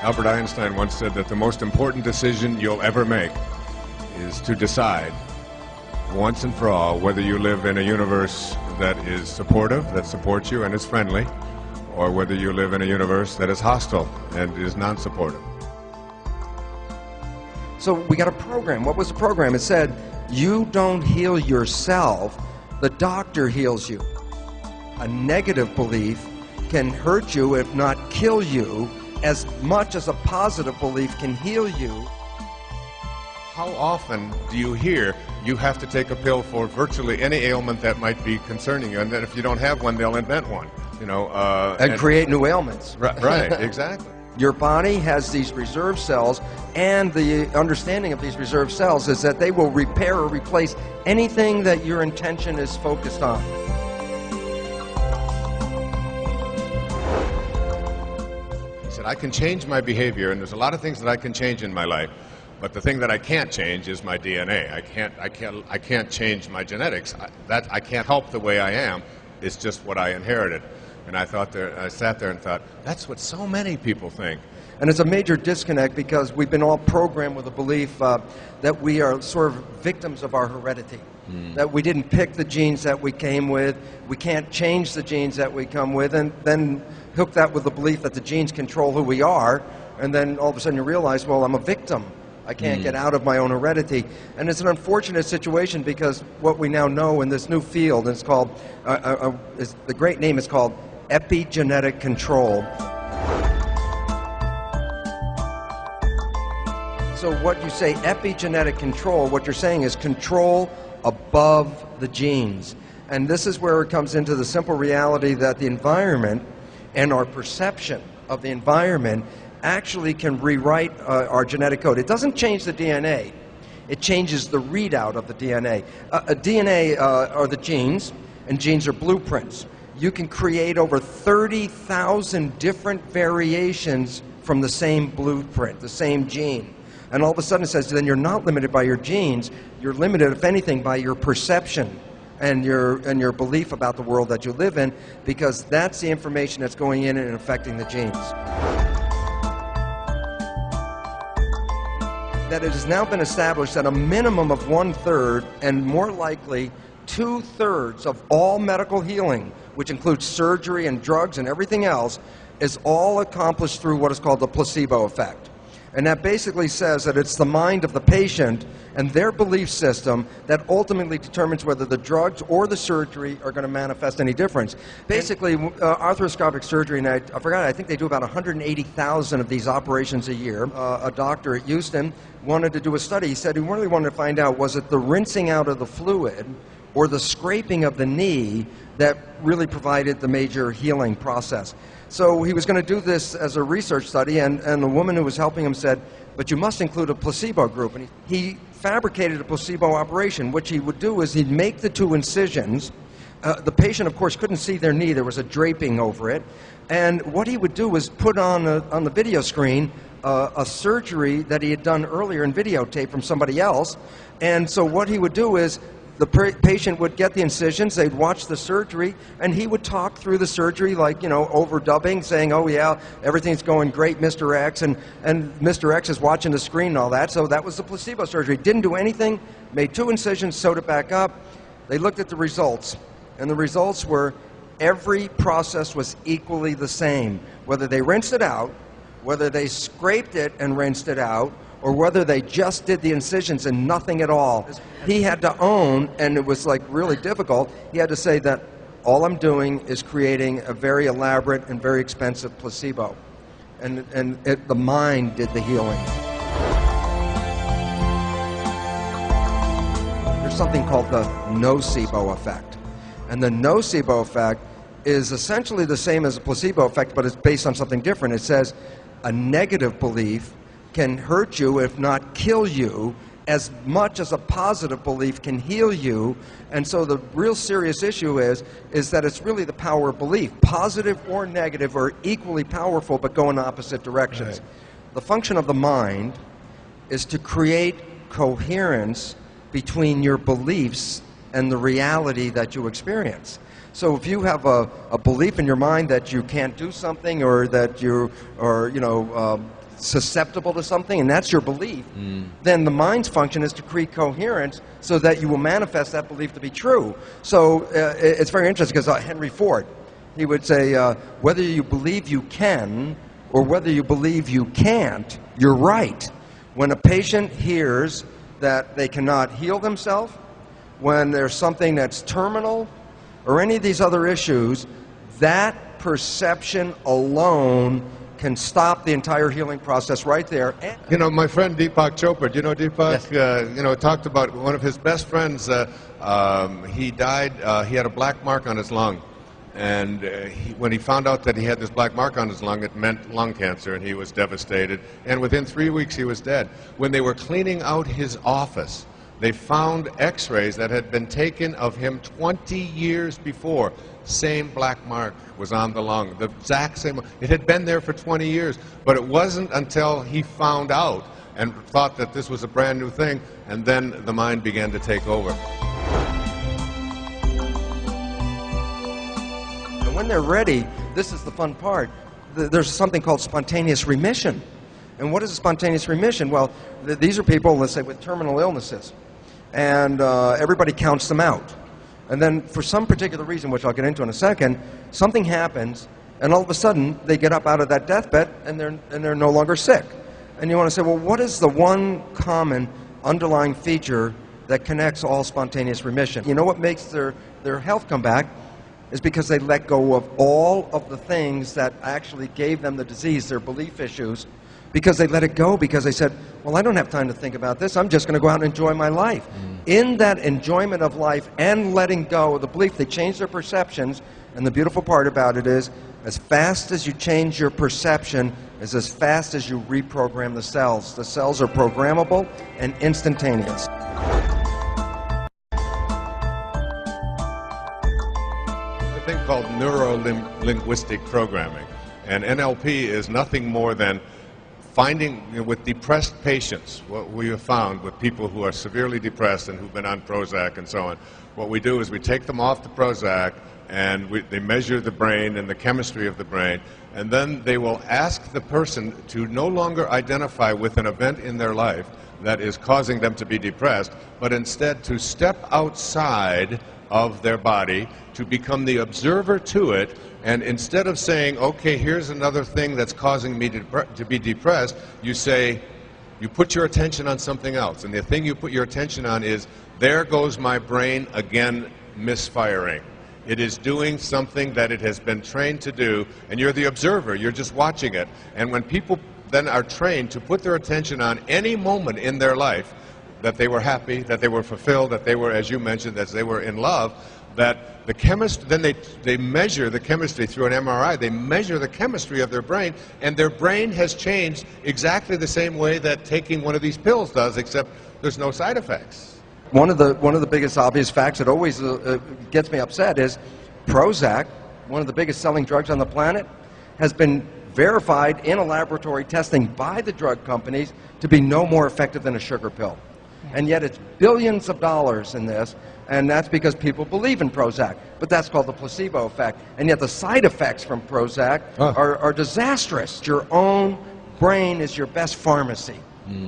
Albert Einstein once said that the most important decision you'll ever make is to decide once and for all whether you live in a universe that is supportive, that supports you and is friendly, or whether you live in a universe that is hostile and is non-supportive. So we got a program. What was the program? It said, you don't heal yourself, the doctor heals you. A negative belief can hurt you, if not kill you, as much as a positive belief can heal you. How often do you hear you have to take a pill for virtually any ailment that might be concerning you, and then if you don't have one, they'll invent one, you know. And create new ailments. Right, exactly. Your body has these reserve cells, and the understanding of these reserve cells is that they will repair or replace anything that your intention is focused on. He said, I can change my behavior, and there's a lot of things that I can change in my life, but the thing that I can't change is my DNA. I can't change my genetics. I can't help the way I am. It's just what I inherited. And I sat there and thought, that's what so many people think. And it's a major disconnect because we've been all programmed with a belief that we are sort of victims of our heredity. That we didn't pick the genes that we came with, we can't change the genes that we come with, and then hook that with the belief that the genes control who we are, and then all of a sudden you realize, well, I'm a victim. I can't get out of my own heredity. And it's an unfortunate situation because what we now know in this new field, it's called, the great name is called epigenetic control. So what you say, epigenetic control, what you're saying is control above the genes. And this is where it comes into the simple reality that the environment and our perception of the environment actually can rewrite our genetic code. It doesn't change the DNA. It changes the readout of the DNA. DNA are the genes, and genes are blueprints. You can create over 30,000 different variations from the same blueprint, the same gene. And all of a sudden it says, then you're not limited by your genes, you're limited, if anything, by your perception and your belief about the world that you live in, because that's the information that's going in and affecting the genes. That it has now been established that a minimum of 1/3 and more likely 2/3 of all medical healing, which includes surgery and drugs and everything else, is all accomplished through what is called the placebo effect. And that basically says that it's the mind of the patient and their belief system that ultimately determines whether the drugs or the surgery are going to manifest any difference. Basically, arthroscopic surgery, and I forgot, I think they do about 180,000 of these operations a year. A doctor at Houston wanted to do a study. He said he really wanted to find out, was it the rinsing out of the fluid or the scraping of the knee that really provided the major healing process. So he was going to do this as a research study, and the woman who was helping him said, but you must include a placebo group. And he fabricated a placebo operation. What he would do is he'd make the 2 incisions. The patient, of course, couldn't see their knee. There was a draping over it. And what he would do was put on the video screen a surgery that he had done earlier in videotape from somebody else. And so what he would do is the patient would get the incisions, they'd watch the surgery, and he would talk through the surgery like, you know, overdubbing, saying, oh yeah, everything's going great, Mr. X, and Mr. X is watching the screen and all that. So that was the placebo surgery. Didn't do anything, made 2 incisions, sewed it back up. They looked at the results, and the results were every process was equally the same. Whether they rinsed it out, whether they scraped it and rinsed it out, or whether they just did the incisions and nothing at all. He had to own, and it was like really difficult, he had to say that all I'm doing is creating a very elaborate and very expensive placebo. And the mind did the healing. There's something called the nocebo effect. And the nocebo effect is essentially the same as a placebo effect, but it's based on something different. It says a negative belief can hurt you, if not kill you, as much as a positive belief can heal you. And so the real serious issue is that it's really the power of belief. Positive or negative are equally powerful, but go in opposite directions. Right. The function of the mind is to create coherence between your beliefs and the reality that you experience. So if you have a belief in your mind that you can't do something, or that you, or susceptible to something, and that's your belief, then the mind's function is to create coherence so that you will manifest that belief to be true. So it's very interesting because Henry Ford, he would say, whether you believe you can or whether you believe you can't, you're right. When a patient hears that they cannot heal themselves, when there's something that's terminal, or any of these other issues, that perception alone can stop the entire healing process right there. You know, my friend Deepak Chopra, do you know Deepak? Yes. Talked about one of his best friends, he died, he had a black mark on his lung. And when he found out that he had this black mark on his lung, it meant lung cancer, and he was devastated. And within 3 weeks, he was dead. When they were cleaning out his office, they found x-rays that had been taken of him 20 years before. Same black mark was on the lung, the exact same. It had been there for 20 years, but it wasn't until he found out and thought that this was a brand new thing, and then the mind began to take over. And when they're ready, this is the fun part, there's something called spontaneous remission. And what is a spontaneous remission? Well, these are people, let's say, with terminal illnesses. And everybody counts them out. And then for some particular reason, which I'll get into in a second, something happens, and all of a sudden, they get up out of that deathbed, and they're no longer sick. And you want to say, well, what is the one common underlying feature that connects all spontaneous remission? You know what makes their health come back? Is because they let go of all of the things that actually gave them the disease, their belief issues, because they let it go, because they said, well, I don't have time to think about this, I'm just going to go out and enjoy my life. In that enjoyment of life and letting go of the belief, they change their perceptions, and the beautiful part about it is, as fast as you change your perception is as fast as you reprogram the cells. The cells are programmable and instantaneous. A thing called neuro-linguistic programming, and NLP is nothing more than finding, with depressed patients, what we have found with people who are severely depressed and who've been on Prozac and so on, what we do is we take them off the Prozac and they measure the brain and the chemistry of the brain, and then they will ask the person to no longer identify with an event in their life that is causing them to be depressed, but instead to step outside of their body, to become the observer to it, and instead of saying, okay, here's another thing that's causing me to be depressed, you say, you put your attention on something else, and the thing you put your attention on is, there goes my brain again misfiring. It is doing something that it has been trained to do, and you're the observer, you're just watching it. And when people then are trained to put their attention on any moment in their life, that they were happy, that they were fulfilled, that they were, as you mentioned, that they were in love, that the chemist, then they measure the chemistry through an MRI, they measure the chemistry of their brain, and their brain has changed exactly the same way that taking one of these pills does, except there's no side effects. One of the biggest obvious facts that always gets me upset is Prozac, one of the biggest selling drugs on the planet, has been verified in a laboratory testing by the drug companies to be no more effective than a sugar pill. And yet it's billions of dollars in this, and that's because people believe in Prozac. But that's called the placebo effect. And yet the side effects from Prozac are disastrous. Your own brain is your best pharmacy.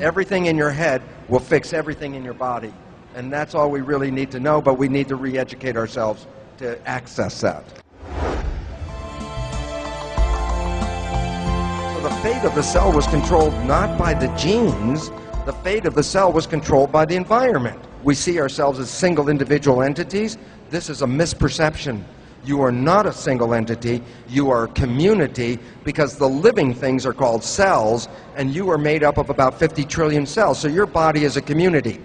Everything in your head will fix everything in your body. And that's all we really need to know, but we need to re-educate ourselves to access that. So the fate of the cell was controlled not by the genes, the fate of the cell was controlled by the environment. We see ourselves as single individual entities. This is a misperception. You are not a single entity, you are a community, because the living things are called cells, and you are made up of about 50 trillion cells, so your body is a community.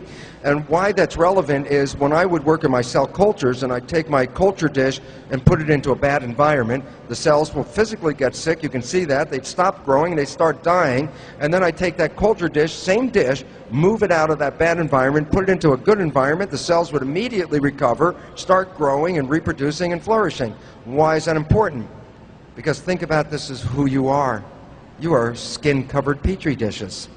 And why that's relevant is when I would work in my cell cultures and I'd take my culture dish and put it into a bad environment, the cells will physically get sick, you can see that, they'd stop growing, they start dying, and then I take that culture dish, same dish, move it out of that bad environment, put it into a good environment, the cells would immediately recover, start growing and reproducing and flourishing. Why is that important? Because think about this as who you are. You are skin-covered petri dishes.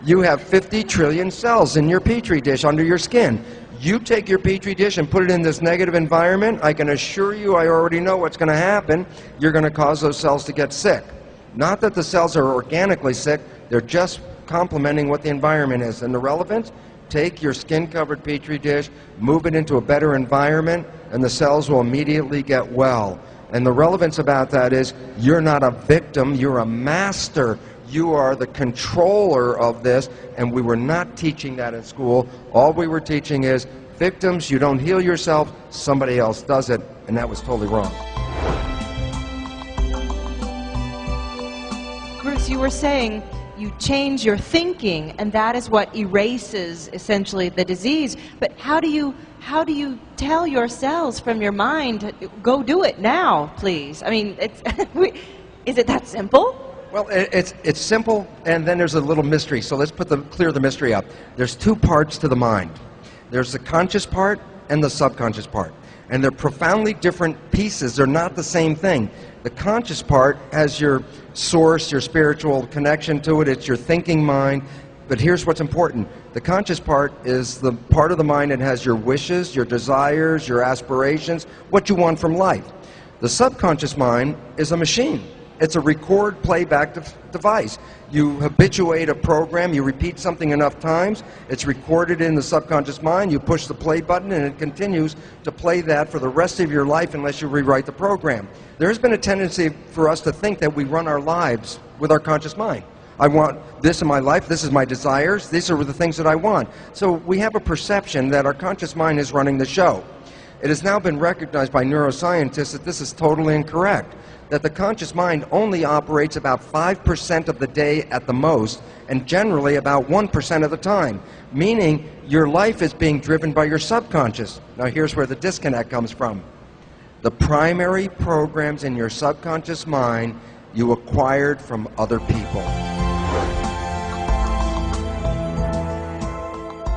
You have 50 trillion cells in your petri dish under your skin. You take your petri dish and put it in this negative environment, I can assure you, I already know what's going to happen. You're going to cause those cells to get sick. Not that the cells are organically sick, they're just complementing what the environment is. And the relevance? Take your skin-covered petri dish, move it into a better environment, and the cells will immediately get well. And the relevance about that is you're not a victim, you're a master. You are the controller of this, and we were not teaching that in school. All we were teaching is, victims, you don't heal yourself, somebody else does it, and that was totally wrong. Bruce, you were saying you change your thinking, and that is what erases essentially the disease. But how do you tell your cells from your mind, go do it now, please? I mean, is it that simple? Well, it's simple, and then there's a little mystery. So let's clear the mystery up. There's two parts to the mind. There's the conscious part and the subconscious part. And they're profoundly different pieces. They're not the same thing. The conscious part has your source, your spiritual connection to it. It's your thinking mind. But here's what's important. The conscious part is the part of the mind that has your wishes, your desires, your aspirations, what you want from life. The subconscious mind is a machine. It's a record playback device. You habituate a program, you repeat something enough times, it's recorded in the subconscious mind, you push the play button, and it continues to play that for the rest of your life unless you rewrite the program. There has been a tendency for us to think that we run our lives with our conscious mind. I want this in my life, this is my desires, these are the things that I want. So we have a perception that our conscious mind is running the show. It has now been recognized by neuroscientists that this is totally incorrect, that the conscious mind only operates about 5% of the day at the most, and generally about 1% of the time, meaning your life is being driven by your subconscious. Now here's where the disconnect comes from. The primary programs in your subconscious mind you acquired from other people.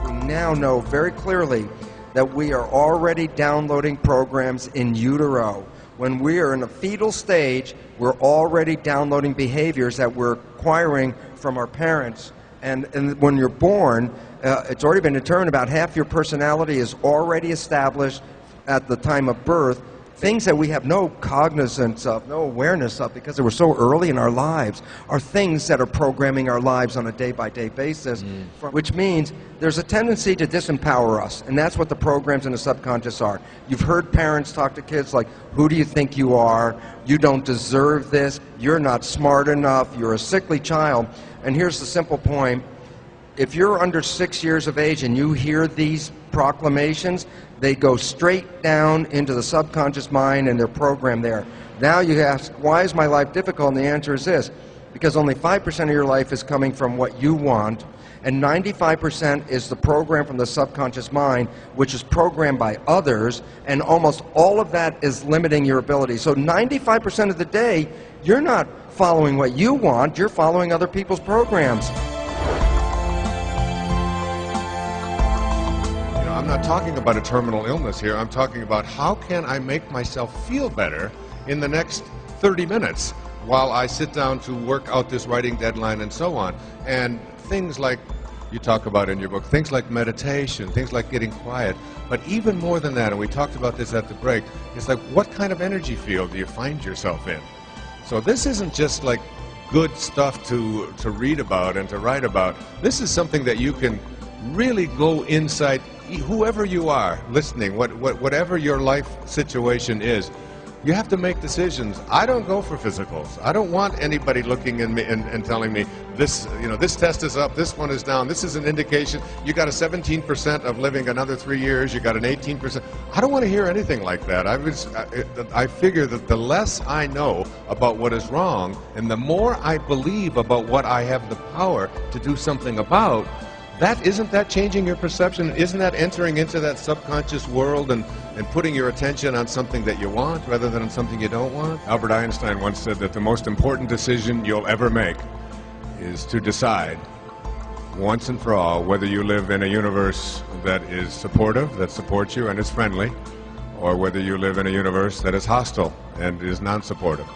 We now know very clearly that we are already downloading programs in utero. When we are in a fetal stage, we're already downloading behaviors that we're acquiring from our parents. And when you're born, it's already been determined about half your personality is already established at the time of birth. Things that we have no cognizance of, no awareness of, because they were so early in our lives, are things that are programming our lives on a day-by-day basis, which means there's a tendency to disempower us, and that's what the programs in the subconscious are. You've heard parents talk to kids like, who do you think you are? You don't deserve this. You're not smart enough. You're a sickly child. And here's the simple point. If you're under 6 years of age and you hear these proclamations, they go straight down into the subconscious mind and they're programmed there. Now you ask, why is my life difficult? And the answer is this, because only 5% of your life is coming from what you want, and 95% is the program from the subconscious mind, which is programmed by others, and almost all of that is limiting your ability. So 95% of the day, you're not following what you want, you're following other people's programs. I'm not talking about a terminal illness here. I'm talking about how can I make myself feel better in the next 30 minutes while I sit down to work out this writing deadline and so on. And things like you talk about in your book, things like meditation, things like getting quiet. But even more than that, and we talked about this at the break, it's like what kind of energy field do you find yourself in? So this isn't just like good stuff to read about and to write about. This is something that you can really go inside. Whoever you are listening, whatever your life situation is, you have to make decisions. I don't go for physicals. I don't want anybody looking at me and telling me this, this test is up, this one is down, this is an indication, you got a 17% of living another 3 years, you got an 18%. I don't want to hear anything like that. I figure that the less I know about what is wrong, and the more I believe about what I have the power to do something about, isn't that changing your perception? Isn't that entering into that subconscious world and putting your attention on something that you want rather than on something you don't want? Albert Einstein once said that the most important decision you'll ever make is to decide once and for all whether you live in a universe that is supportive, that supports you and is friendly, or whether you live in a universe that is hostile and is non-supportive.